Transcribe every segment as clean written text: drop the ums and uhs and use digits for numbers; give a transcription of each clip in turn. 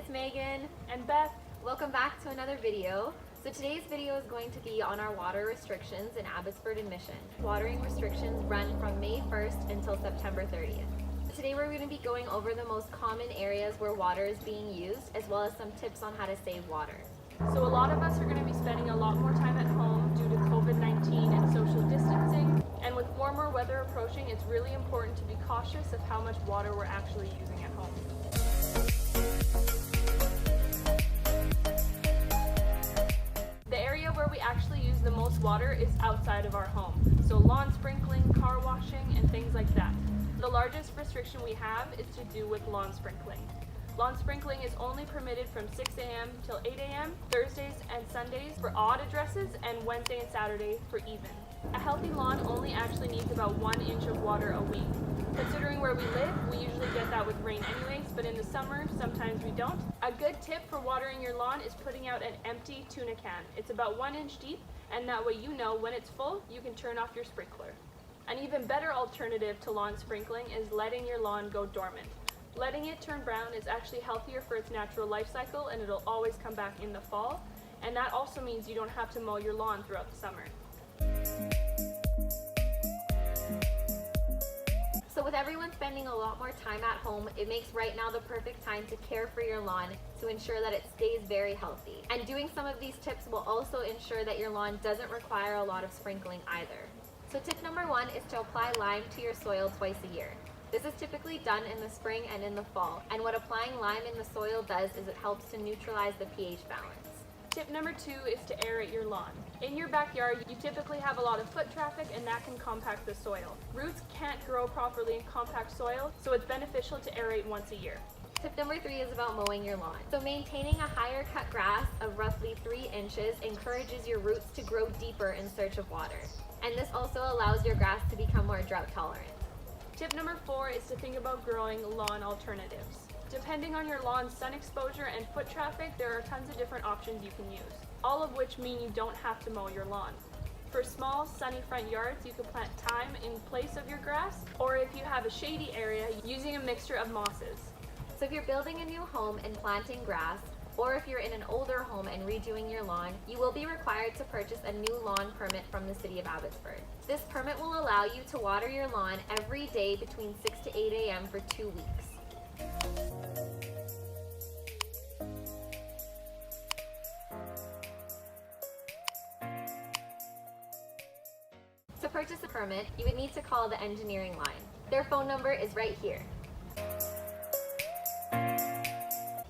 it's Megan and Beth. Welcome back to another video. So today's video is going to be on our water restrictions in Abbotsford and Mission. Watering restrictions run from May 1st until September 30th. Today we're going to be going over the most common areas where water is being used, as well as some tips on how to save water. So a lot of us are going to be spending a lot more time at home due to COVID-19 and social distancing. And with warmer weather approaching, it's really important to be cautious of how much water we're actually using at home. The area where we actually use the most water is outside of our home. So lawn sprinkling, car washing, and things like that. The largest restriction we have is to do with lawn sprinkling. Lawn sprinkling is only permitted from 6 a.m. till 8 a.m., Thursdays and Sundays for odd addresses, and Wednesday and Saturday for even. A healthy lawn only actually needs about 1 inch of water a week. Considering where we live, we usually get that with rain anyways, but in the summer, sometimes we don't. A good tip for watering your lawn is putting out an empty tuna can. It's about 1 inch deep, and that way you know when it's full, you can turn off your sprinkler. An even better alternative to lawn sprinkling is letting your lawn go dormant. Letting it turn brown is actually healthier for its natural life cycle, and it'll always come back in the fall. And that also means you don't have to mow your lawn throughout the summer. So with everyone spending a lot more time at home, it makes right now the perfect time to care for your lawn to ensure that it stays very healthy. And doing some of these tips will also ensure that your lawn doesn't require a lot of sprinkling either. So tip number 1 is to apply lime to your soil twice a year. This is typically done in the spring and in the fall, and what applying lime in the soil does is it helps to neutralize the pH balance. Tip number 2 is to aerate your lawn. In your backyard, you typically have a lot of foot traffic, and that can compact the soil. Roots can't grow properly in compact soil, so it's beneficial to aerate once a year. Tip number 3 is about mowing your lawn. So maintaining a higher cut grass of roughly 3 inches encourages your roots to grow deeper in search of water. And this also allows your grass to become more drought tolerant. Tip number 4 is to think about growing lawn alternatives. Depending on your lawn's sun exposure and foot traffic, there are tons of different options you can use, all of which mean you don't have to mow your lawn. For small, sunny front yards, you can plant thyme in place of your grass, or if you have a shady area, using a mixture of mosses. So if you're building a new home and planting grass, or if you're in an older home and redoing your lawn, you will be required to purchase a new lawn permit from the City of Abbotsford. This permit will allow you to water your lawn every day between 6 to 8 a.m. for 2 weeks. To purchase a permit, you would need to call the engineering line. Their phone number is right here.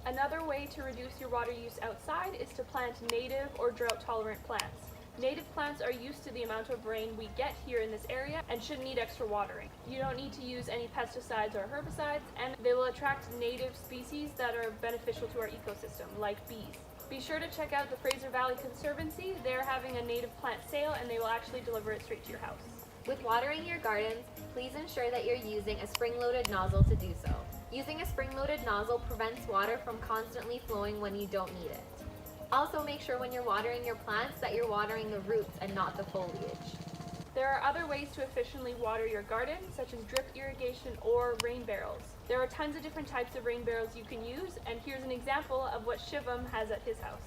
Another way to reduce your water use outside is to plant native or drought-tolerant plants. Native plants are used to the amount of rain we get here in this area and shouldn't need extra watering. You don't need to use any pesticides or herbicides, and they will attract native species that are beneficial to our ecosystem, like bees. Be sure to check out the Fraser Valley Conservancy. They're having a native plant sale, and they will actually deliver it straight to your house. With watering your gardens, please ensure that you're using a spring-loaded nozzle to do so. Using a spring-loaded nozzle prevents water from constantly flowing when you don't need it. Also make sure when you're watering your plants that you're watering the roots and not the foliage. There are other ways to efficiently water your garden, such as drip irrigation or rain barrels. There are tons of different types of rain barrels you can use, and here's an example of what Shivam has at his house.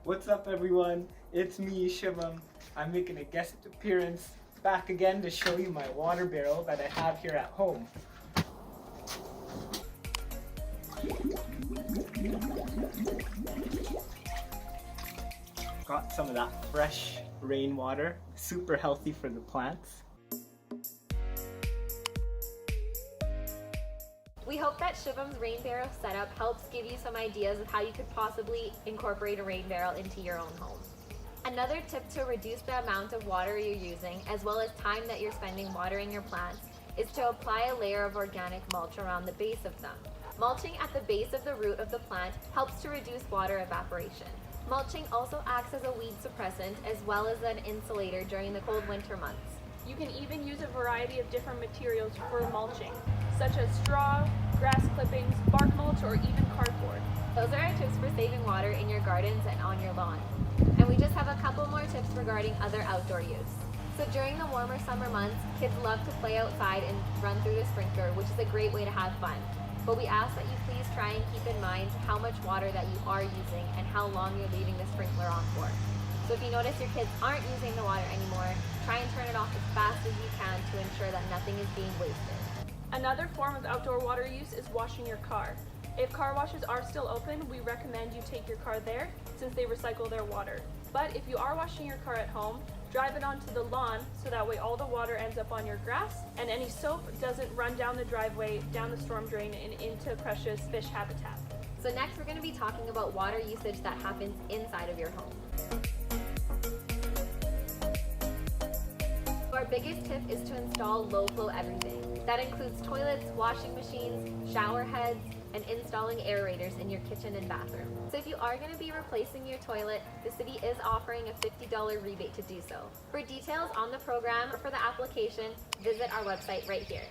What's up everyone, it's me Shivam. I'm making a guest appearance back again to show you my water barrel that I have here at home. Got some of that fresh rainwater, super healthy for the plants. We hope that Shivam's rain barrel setup helps give you some ideas of how you could possibly incorporate a rain barrel into your own home. Another tip to reduce the amount of water you're using, as well as time that you're spending watering your plants, is to apply a layer of organic mulch around the base of them. Mulching at the base of the root of the plant helps to reduce water evaporation. Mulching also acts as a weed suppressant as well as an insulator during the cold winter months. You can even use a variety of different materials for mulching, such as straw, grass clippings, bark mulch, or even cardboard. Those are our tips for saving water in your gardens and on your lawn. And we just have a couple more tips regarding other outdoor use. So during the warmer summer months, kids love to play outside and run through the sprinkler, which is a great way to have fun. But we ask that you please try and keep in mind how much water that you are using and how long you're leaving the sprinkler on for. So if you notice your kids aren't using the water anymore, try and turn it off as fast as you can to ensure that nothing is being wasted. Another form of outdoor water use is washing your car. If car washes are still open, we recommend you take your car there since they recycle their water. But if you are washing your car at home, drive it onto the lawn so that way all the water ends up on your grass and any soap doesn't run down the driveway, down the storm drain, and into precious fish habitat. So next we're going to be talking about water usage that happens inside of your home. Our biggest tip is to install low flow everything. That includes toilets, washing machines, shower heads, and installing aerators in your kitchen and bathroom. So if you are going to be replacing your toilet, the city is offering a $50 rebate to do so. For details on the program or for the application, visit our website right here.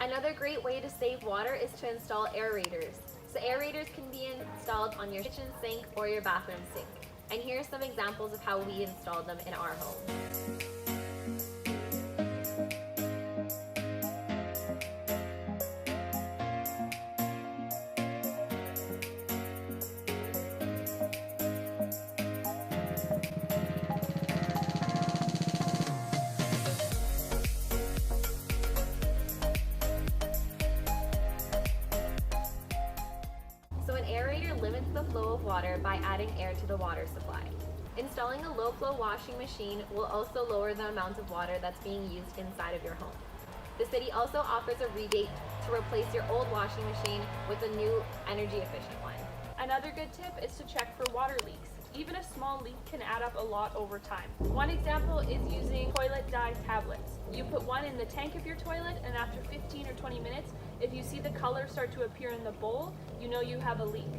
Another great way to save water is to install aerators. So aerators can be installed on your kitchen sink or your bathroom sink. And here are some examples of how we installed them in our home. So an aerator limits the flow of water by adding air to the water supply. Installing a low-flow washing machine will also lower the amount of water that's being used inside of your home. The city also offers a rebate to replace your old washing machine with a new energy-efficient one. Another good tip is to check for water leaks. Even a small leak can add up a lot over time. One example is using toilet dye tablets. You put one in the tank of your toilet, and after 15 or 20 minutes, if you see the color start to appear in the bowl, you know you have a leak.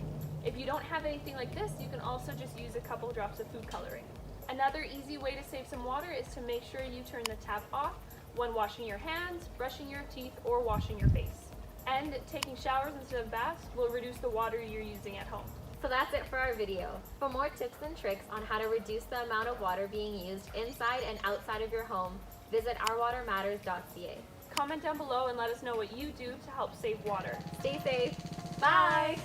If you don't have anything like this, you can also just use a couple drops of food coloring. Another easy way to save some water is to make sure you turn the tap off when washing your hands, brushing your teeth, or washing your face. And taking showers instead of baths will reduce the water you're using at home. So that's it for our video. For more tips and tricks on how to reduce the amount of water being used inside and outside of your home, visit ourwatermatters.ca. Comment down below and let us know what you do to help save water. Stay safe. Bye!